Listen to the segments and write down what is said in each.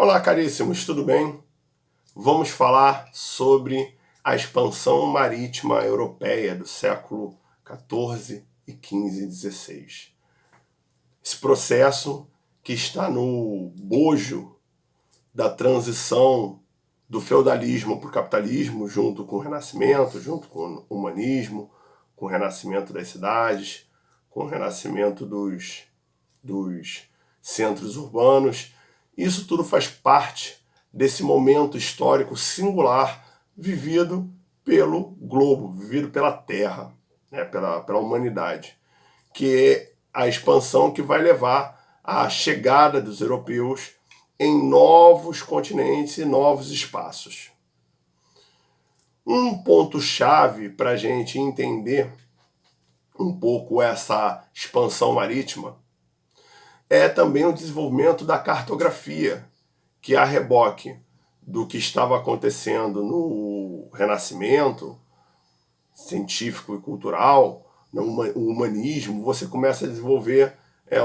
Olá, caríssimos, tudo bem? Vamos falar sobre a expansão marítima europeia do século XIV e XV e XVI. Esse processo que está no bojo da transição do feudalismo para o capitalismo, junto com o Renascimento, junto com o humanismo, com o renascimento das cidades, com o renascimento dos centros urbanos. Isso tudo faz parte desse momento histórico singular vivido pelo globo, vivido pela Terra, né, pela humanidade, que é a expansão que vai levar à chegada dos europeus em novos continentes e novos espaços. Um ponto-chave para a gente entender um pouco essa expansão marítima é também o desenvolvimento da cartografia, que a reboque do que estava acontecendo no Renascimento científico e cultural, no humanismo, você começa a desenvolver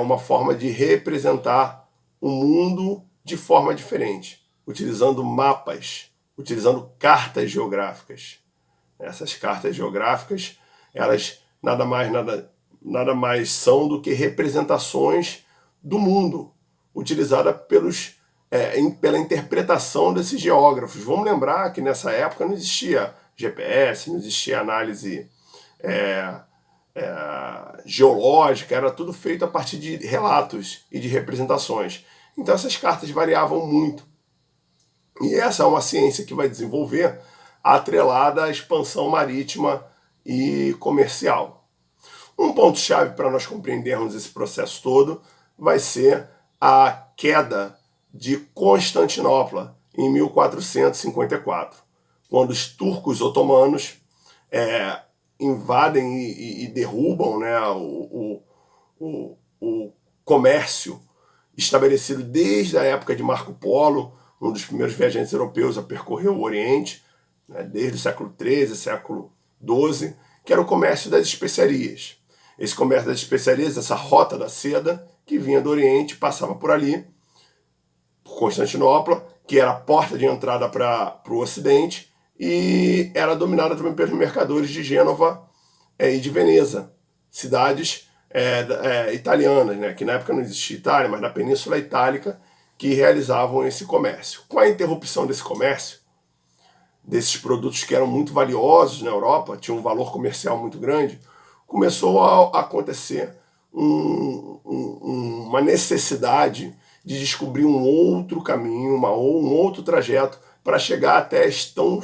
uma forma de representar o mundo de forma diferente, utilizando mapas, utilizando cartas geográficas. Essas cartas geográficas, elas nada mais são do que representações do mundo, utilizada pela interpretação desses geógrafos. Vamos lembrar que nessa época não existia GPS, não existia análise geológica, era tudo feito a partir de relatos e de representações. Então essas cartas variavam muito. E essa é uma ciência que vai desenvolver atrelada à expansão marítima e comercial. Um ponto-chave para nós compreendermos esse processo todo vai ser a queda de Constantinopla em 1454, quando os turcos otomanos invadem e derrubam, né, o comércio estabelecido desde a época de Marco Polo, um dos primeiros viajantes europeus a percorrer o Oriente, né, desde o século XIII, século XII, que era o comércio das especiarias. Esse comércio das especiarias, essa rota da seda, que vinha do Oriente, passava por ali, por Constantinopla, que era a porta de entrada para o Ocidente, e era dominada também pelos mercadores de Gênova e de Veneza, cidades italianas, né, que na época não existia Itália, mas na Península Itálica, que realizavam esse comércio. Com a interrupção desse comércio, desses produtos que eram muito valiosos na Europa, tinham um valor comercial muito grande, começou a acontecer uma necessidade de descobrir um outro caminho, um outro trajeto para chegar até as tão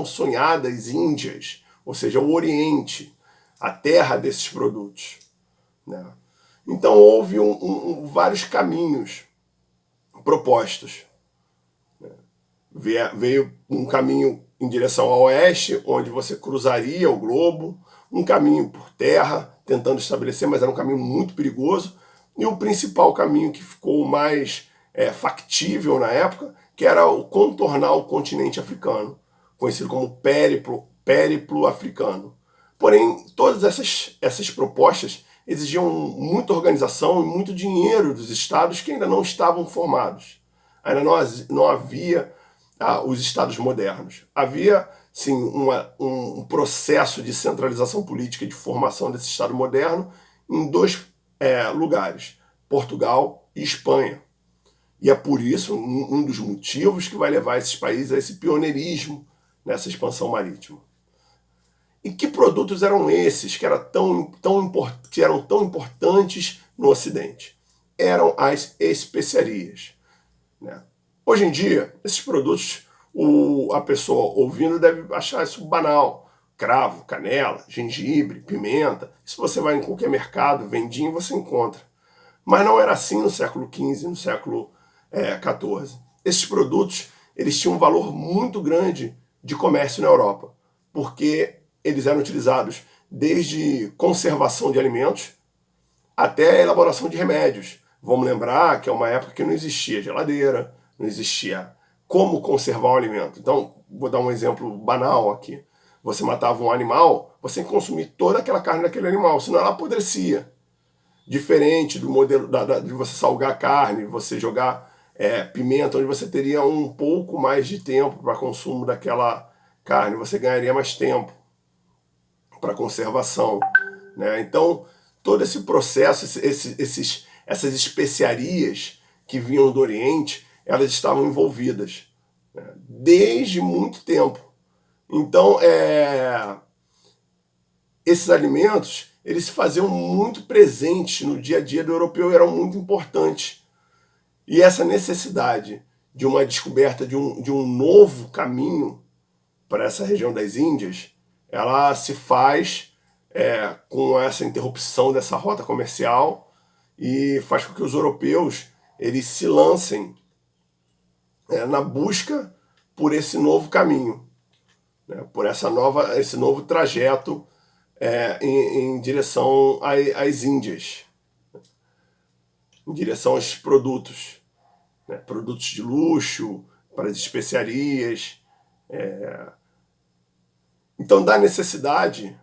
sonhadas Índias, ou seja, o Oriente, a terra desses produtos, né? Então houve vários caminhos propostos. Veio um caminho em direção ao oeste, onde você cruzaria o globo, um caminho por terra, tentando estabelecer, mas era um caminho muito perigoso, e o principal caminho que ficou mais factível na época, que era o contornar o continente africano, conhecido como périplo africano. Porém, todas essas propostas exigiam muita organização e muito dinheiro dos estados que ainda não estavam formados. Ainda não havia os estados modernos. Havia, sim, um processo de centralização política e de formação desse estado moderno em dois lugares, Portugal e Espanha. E é por isso um dos motivos que vai levar esses países a esse pioneirismo nessa expansão marítima. E que produtos eram esses que eram tão importantes no Ocidente? Eram as especiarias, né? Hoje em dia, esses produtos, a pessoa ouvindo deve achar isso banal. Cravo, canela, gengibre, pimenta. Isso você vai em qualquer mercado, vendinho, você encontra. Mas não era assim no século XV, no século XIV. Esses produtos, eles tinham um valor muito grande de comércio na Europa, porque eles eram utilizados desde conservação de alimentos até a elaboração de remédios. Vamos lembrar que é uma época que não existia geladeira, não existia como conservar o alimento. Então, vou dar um exemplo banal aqui. Você matava um animal, você tem que consumir toda aquela carne daquele animal, senão ela apodrecia. Diferente do modelo de você salgar a carne, você jogar pimenta, onde você teria um pouco mais de tempo para consumo daquela carne, você ganharia mais tempo para conservação, né? Então, todo esse processo, essas especiarias que vinham do Oriente, elas estavam envolvidas, né, desde muito tempo. Então, esses alimentos, eles se faziam muito presentes no dia a dia do europeu e eram muito importantes. E essa necessidade de uma descoberta de um novo caminho para essa região das Índias, ela se faz com essa interrupção dessa rota comercial e faz com que os europeus eles se lancem na busca por esse novo caminho, né, por esse novo trajeto em direção às Índias, em direção aos produtos, né, produtos de luxo, para as especiarias. Então, da necessidade,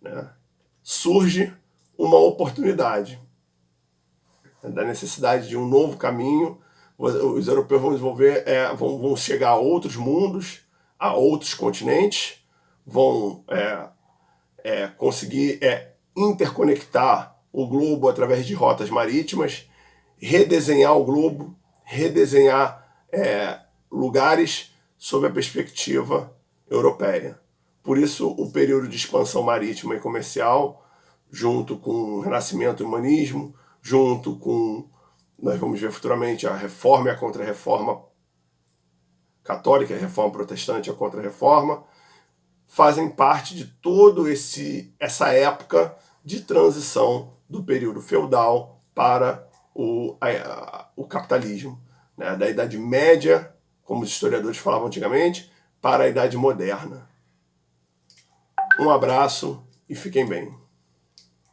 né, surge uma oportunidade. Da necessidade de um novo caminho, os europeus vão desenvolver, vão chegar a outros mundos, a outros continentes, vão conseguir interconectar o globo através de rotas marítimas, redesenhar o globo, redesenhar lugares sob a perspectiva europeia. Por isso, o período de expansão marítima e comercial, junto com o Renascimento e o Humanismo, junto com, nós vamos ver futuramente, a Reforma e a Contra-Reforma católica, a Reforma protestante e a Contra-Reforma, fazem parte de toda essa época de transição do período feudal para o capitalismo, né? Da Idade Média, como os historiadores falavam antigamente, para a Idade Moderna. Um abraço e fiquem bem.